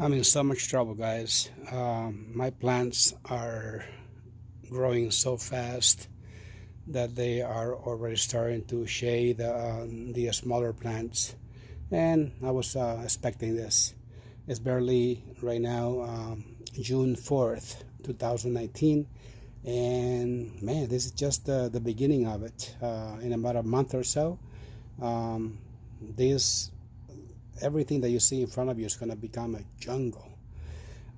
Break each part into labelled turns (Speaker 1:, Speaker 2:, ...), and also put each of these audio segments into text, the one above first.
Speaker 1: I'm in so much trouble, guys. My plants are growing so fast that they are already starting to shade the smaller plants. And I was expecting this. It's barely right now June 4th, 2019. And man, this is just the beginning of it. In about a month or so, um, this everything that you see in front of you is going to become a jungle.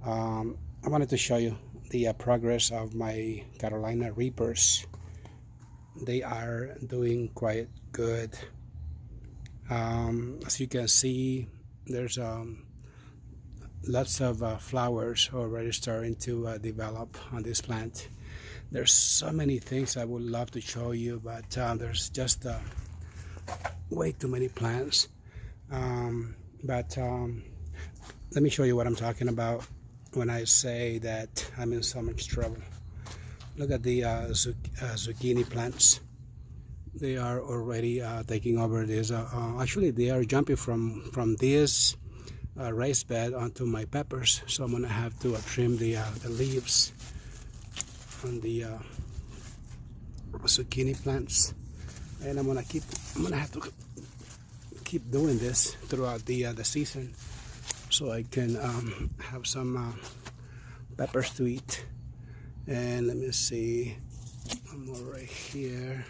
Speaker 1: I wanted to show you the progress of my Carolina Reapers. They are doing quite good. As you can see, there's lots of flowers already starting to develop on this plant. There's so many things I would love to show you, but there's just way too many plants. But let me show you what I'm talking about when I say that I'm in so much trouble. Look at the zucchini plants. They are already taking over this. Actually, they are jumping from this raised bed onto my peppers. So I'm gonna have to trim the leaves on the zucchini plants, and I'm gonna have to keep doing this throughout the season, so I can have some peppers to eat. And let me see, I'm more right here,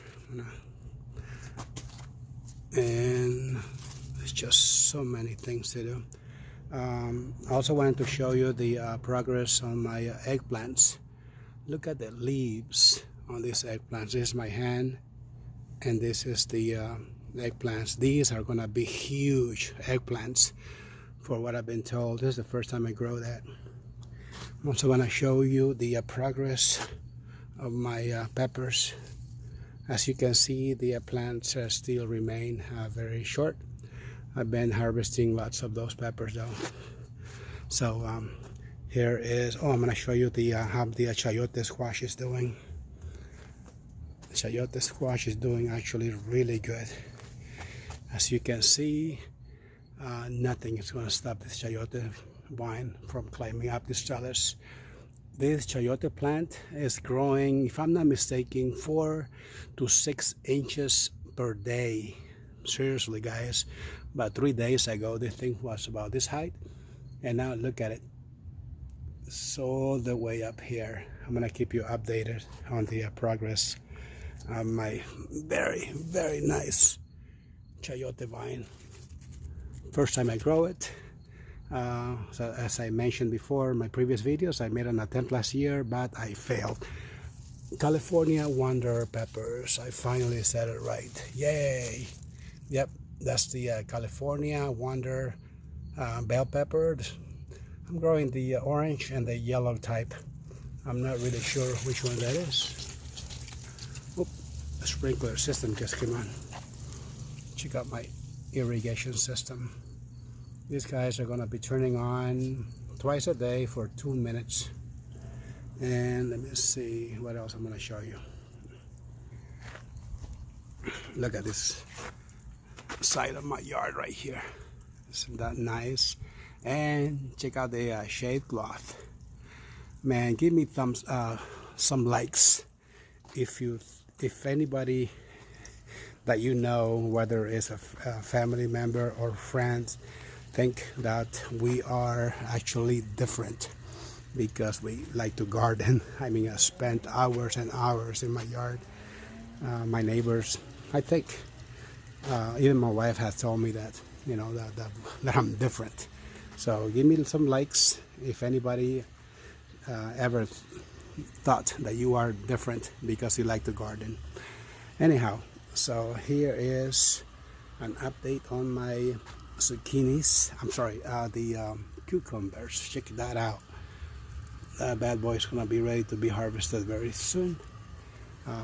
Speaker 1: and there's just so many things to do. I also wanted to show you the progress on my eggplants. Look at the leaves on these eggplants. This is my hand, and this is the eggplants. These are gonna be huge eggplants for what I've been told. This is the first time I grow that. I'm also gonna show you the progress of my peppers. As you can see, the plants still remain very short. I've been harvesting lots of those peppers though. So here is, I'm gonna show you the how the Chayote Squash is doing. The Chayote Squash is doing actually really good. As you can see, nothing is going to stop this chayote vine from climbing up this trellis. This chayote plant is growing, if I'm not mistaken, 4 to 6 inches per day. Seriously, guys. About 3 days ago, this thing was about this height, and now look at it. It's all the way up here. I'm going to keep you updated on the progress of my very, very nice chayote vine. First time I grow it. So as I mentioned before in my previous videos, I made an attempt last year, but I failed. California Wonder peppers. I finally said it right. Yay! Yep, that's the California Wonder bell pepper. I'm growing the orange and the yellow type. I'm not really sure which one that is. Oop, the sprinkler system just came on. Check out my irrigation system. These guys are going to be turning on twice a day for 2 minutes. And let me see what else I'm going to show you. Look at this side of my yard right here. Isn't that nice? And check out the shade cloth. Man, give me some likes if anybody that you know, whether it's a family member or friends, think that we are actually different because we like to garden. I mean, I spent hours and hours in my yard. My neighbors, I think, even my wife has told me that, you know, that I'm different. So give me some likes if anybody ever thought that you are different because you like to garden. Anyhow, so here is an update on my zucchinis. I'm sorry, the cucumbers. Check that out. That bad boy is gonna be ready to be harvested very soon.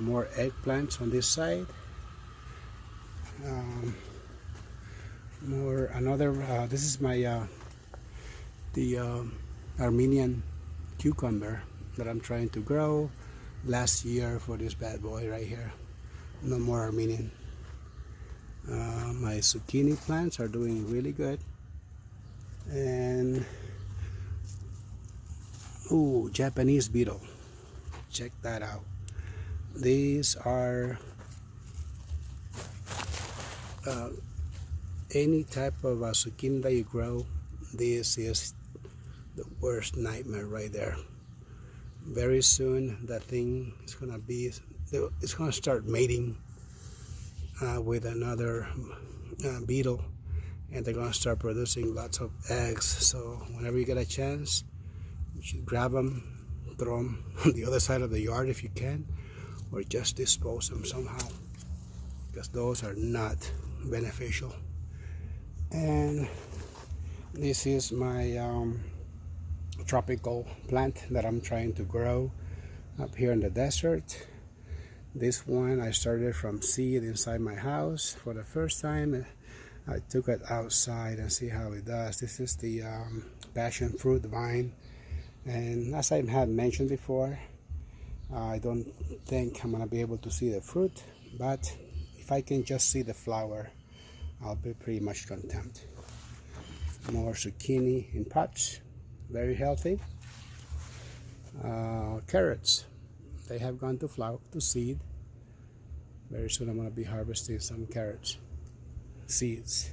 Speaker 1: More eggplants on this side. This is my the Armenian cucumber that I'm trying to grow last year for this bad boy right here. No more Armenian. My zucchini plants are doing really good, and Ooh, Japanese beetle. Check that out. These are any type of zucchini that you grow. This is the worst nightmare right there. Very soon that thing is gonna be, it's gonna start mating with another beetle, and they're gonna start producing lots of eggs. So whenever you get a chance, you should grab them, throw them on the other side of the yard if you can, or just dispose them somehow, because those are not beneficial. And this is my tropical plant that I'm trying to grow up here in the desert. This one I started from seed inside my house for the first time. I took it outside and see how it does. This is the passion fruit vine, and as I had mentioned before, I don't think I'm gonna be able to see the fruit, but if I can just see the flower, I'll be pretty much content. More zucchini in pots, very healthy. Carrots, they have gone to flower, to seed. Very soon I'm going to be harvesting some carrots seeds.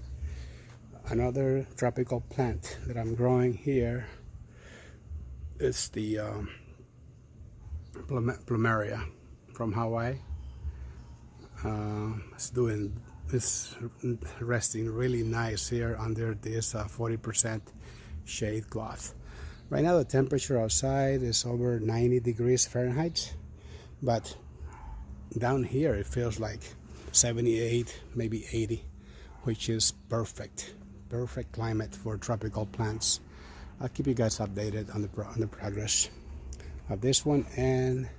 Speaker 1: Another tropical plant that I'm growing here is the Plumeria from Hawaii. It's resting really nice here under this 40% shade cloth. Right now the temperature outside is over 90 degrees Fahrenheit, but down here it feels like 78, maybe 80, which is perfect climate for tropical plants. I'll keep you guys updated on the progress of this one and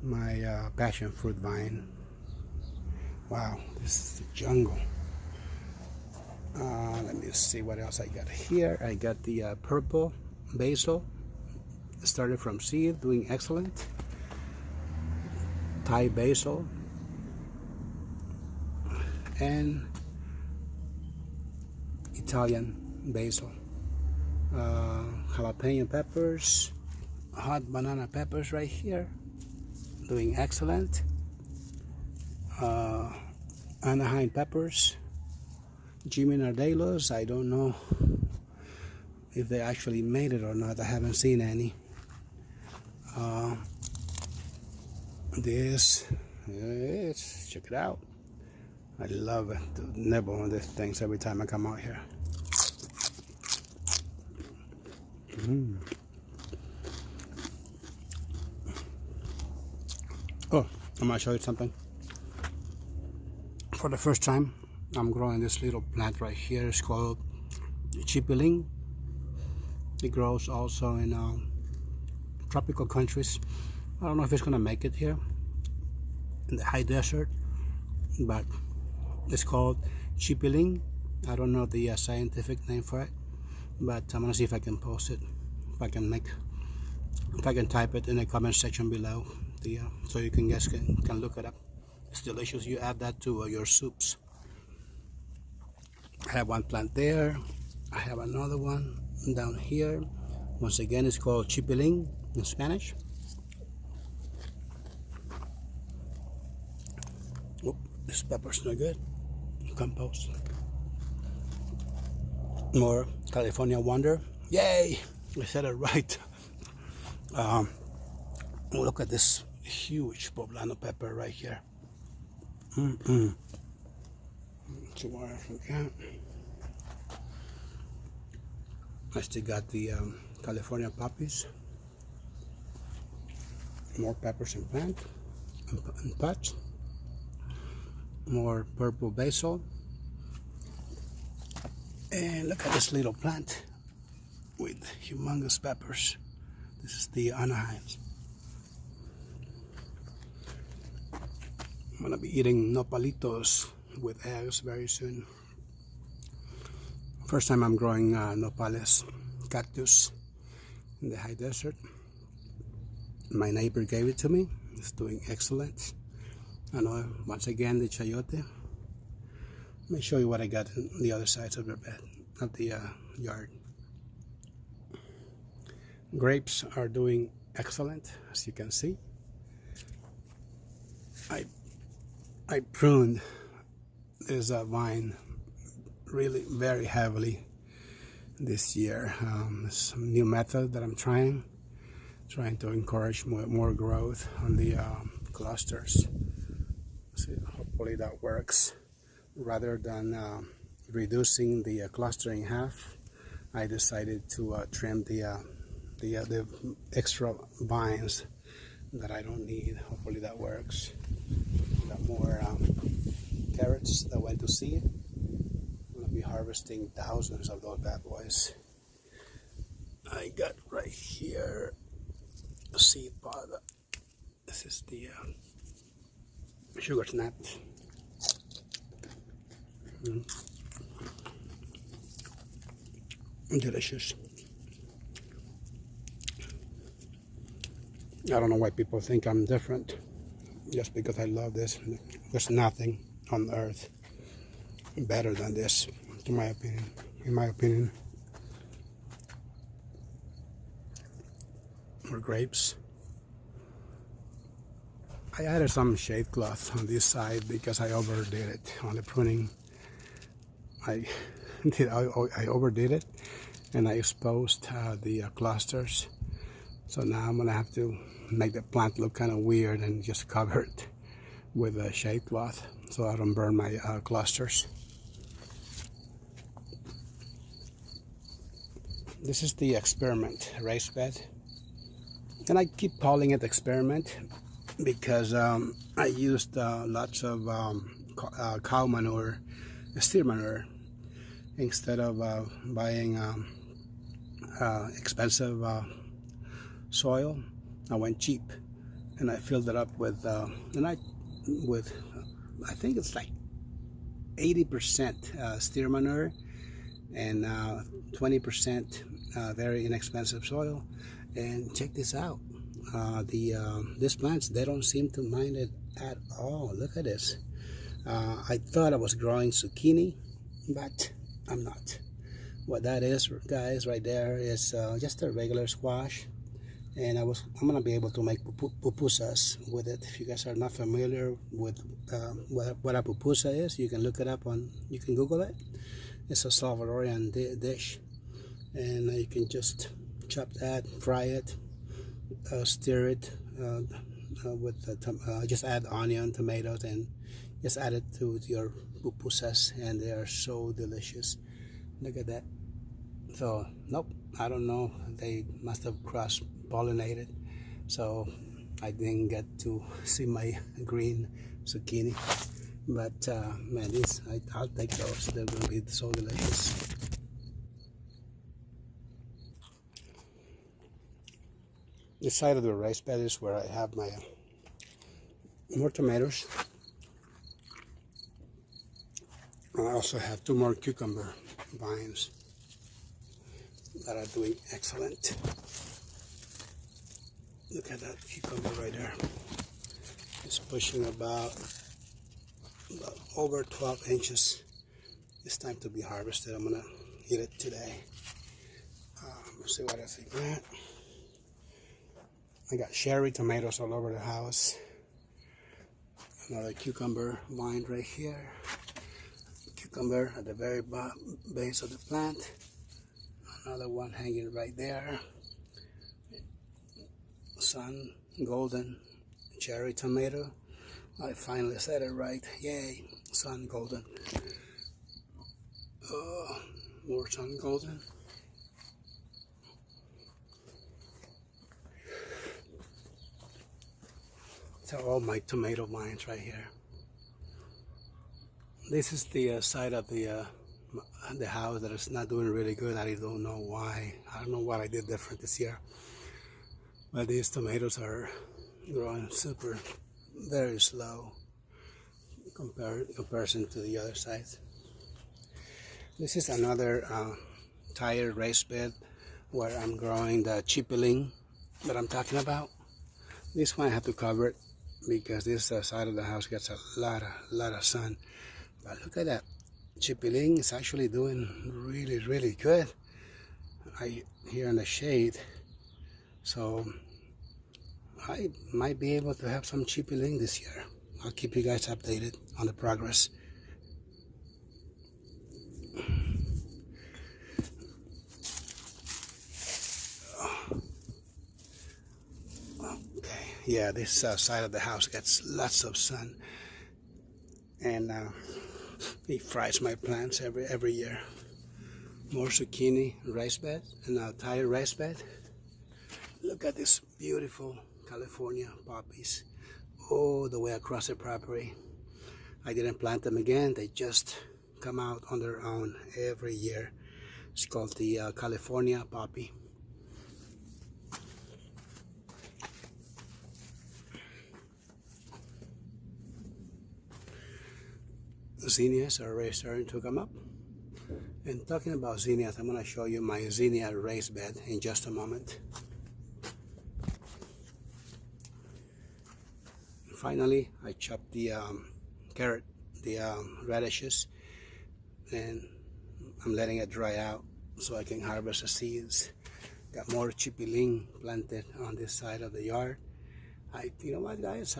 Speaker 1: my passion fruit vine. Wow, this is the jungle. Let me see what else I got here. I got the purple basil. Started from seed, doing excellent. Thai basil. And Italian basil. Jalapeno peppers. Hot banana peppers right here. Doing excellent. Anaheim peppers, Jimmy Nardelos. I don't know if they actually made it or not. I haven't seen any. Check it out. I love it to nibble on these things every time I come out here. Oh, I'm gonna show you something. For the first time, I'm growing this little plant right here. It's called chipiling. It grows also in tropical countries. I don't know if it's gonna make it here in the high desert, but it's called chipiling. I don't know the scientific name for it, but I'm gonna see if I can post it, if I can type it in the comment section below, so you can look it up. It's delicious. You add that to your soups. I have one plant there. I have another one down here. Once again, it's called chipiling in Spanish. Oh, this pepper's no good. Compost. More California Wonder. Yay! I said it right. Look at this huge poblano pepper right here. Some more from that. I still got the California poppies. More peppers in plant, in pots. More purple basil. And look at this little plant with humongous peppers. This is the Anaheims. I'm gonna be eating nopalitos with eggs very soon. First time I'm growing nopales cactus in the high desert. My neighbor gave it to me. It's doing excellent. And once again, the chayote. Let me show you what I got on the other sides of the bed, of the yard. Grapes are doing excellent, as you can see. I pruned this vine really very heavily this year. Some new method that I'm trying to encourage more growth on the clusters. So hopefully that works. Rather than reducing the cluster in half, I decided to trim the extra vines that I don't need. Hopefully that works. Got more carrots that went to seed. I'm going to be harvesting thousands of those bad boys. I got right here a seed pod. This is the sugar snap. Delicious. I don't know why people think I'm different just because I love this. There's nothing on earth better than this, in my opinion. More grapes. I added some shade cloth on this side because I overdid it on the pruning. I overdid it, and I exposed the clusters. So now I'm gonna have to make the plant look kind of weird and just cover it with a shade cloth so I don't burn my clusters. This is the experiment raised bed, and I keep calling it experiment because I used lots of cow manure, steer manure, instead of buying expensive soil. I went cheap and I filled it up with I think it's like 80% steer manure and 20% very inexpensive soil. And check this out, these plants, they don't seem to mind it at all. Look at this. I thought I was growing zucchini, but I'm not. What that is, guys, right there is just a regular squash, and I'm gonna be able to make pupusas with it. If you guys are not familiar with what a pupusa is, you can look it up you can Google it. It's a Salvadorian dish, and you can just chop that, fry it, stir it with just add onion, tomatoes, and just add it to your pupusas, and they are so delicious. Look at that. So nope, I don't know, they must have cross-pollinated, so I didn't get to see my green zucchini. But man, I'll take those. They're gonna be so delicious. This side of the raised bed is where I have my more tomatoes. And I also have 2 more cucumber vines that are doing excellent. Look at that cucumber right there. It's pushing about over 12 inches. It's time to be harvested. I'm gonna eat it today. Let's see what else I got. I got cherry tomatoes all over the house. Another cucumber vine right here. Cucumber at the very base of the plant. Another one hanging right there. Sun golden cherry tomato. I finally said it right. Yay, sun golden. More sun golden. So all my tomato vines right here. This is the side of the house that is not doing really good. I don't know why. I don't know what I did different this year. But these tomatoes are growing very slow comparison to the other side. This is another tire raised bed where I'm growing the chipiling that I'm talking about. This one I have to cover it because this side of the house gets a lot of sun. But look at that. Chipiling is actually doing really good. Here in the shade, So I might be able to have some chipiling this year. I'll keep you guys updated on the progress. Okay, yeah, this side of the house gets lots of sun, and it fries my plants every year. More zucchini rice bed and Thai rice bed. Look at this beautiful California poppies all the way across the property. I didn't plant them again, they just come out on their own every year. It's called the California poppy. Zinnias are already starting to come up. And talking about zinnias, I'm going to show you my zinnia race bed in just a moment. Finally, I chopped the carrot, the radishes, and I'm letting it dry out so I can harvest the seeds. Got more chipiling planted on this side of the yard. You know what, guys?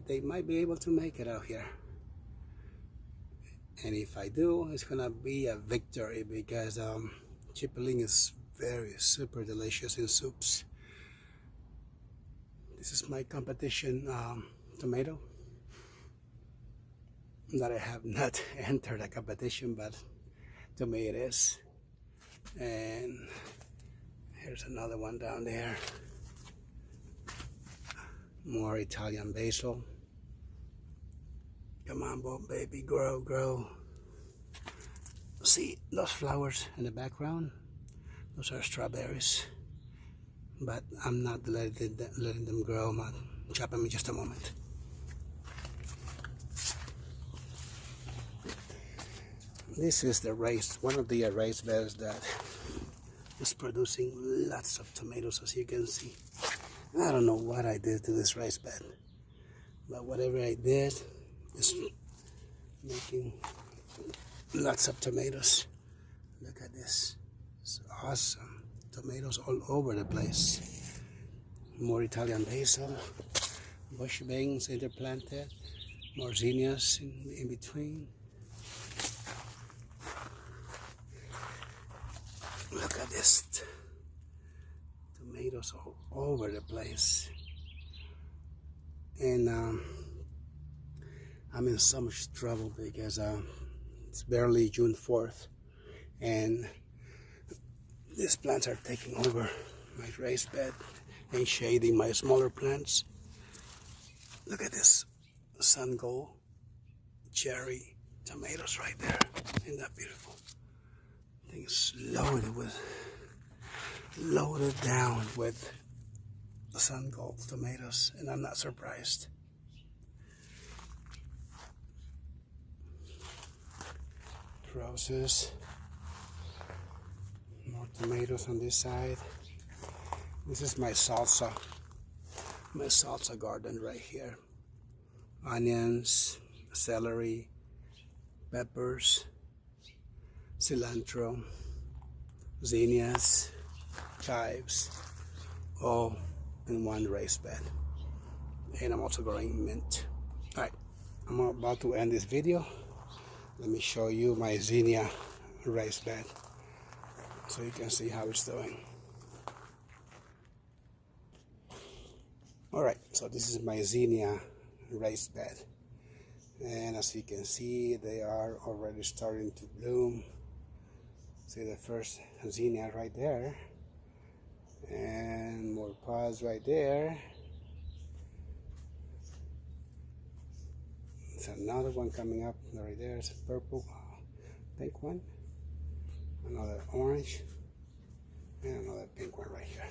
Speaker 1: They might be able to make it out here. And if I do, it's gonna be a victory because chipiling is super delicious in soups. This is my competition tomato. That I have not entered a competition, but to me it is. And here's another one down there. More Italian basil. Come on, baby, grow, grow. See those flowers in the background? Those are strawberries. But I'm not letting them grow. I'm gonna chop them in just a moment. This is one of the raised beds that is producing lots of tomatoes, as you can see. I don't know what I did to this raised bed, but whatever I did is making lots of tomatoes. Look at this. It's awesome. Tomatoes all over the place. More Italian basil, bush beans interplanted, more zinnias in between. Look at this. Tomatoes all over the place. And I'm in so much trouble because it's barely June 4th and these plants are taking over my raised bed and shading my smaller plants. Look at this sun gold cherry tomatoes right there. Isn't that beautiful? I think it's loaded down with sun gold tomatoes, and I'm not surprised. Roses, more tomatoes on this side. This is my salsa garden right here. Onions, celery, peppers, cilantro, zinnias, chives, all in one raised bed. And I'm also growing mint. Alright, I'm about to end this video. Let me show you my zinnia rice bed so you can see how it's doing. Alright, so this is my zinnia rice bed, and as you can see, they are already starting to bloom. See the first zinnia right there, and more pods right there. There's another one coming up right there. It's a purple, pink one, another orange, and another pink one right here.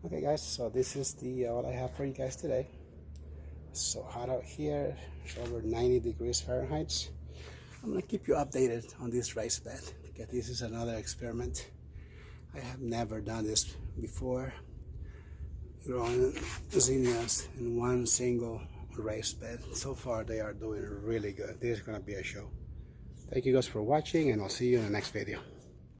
Speaker 1: Okay guys, so this is all I have for you guys today. It's so hot out here. It's over 90 degrees Fahrenheit. I'm gonna keep you updated on this rice bed because this is another experiment. I have never done this before, growing zinnias in one single raised bed. So far they are doing really good. This is gonna be a show. Thank you guys for watching, and I'll see you in the next video.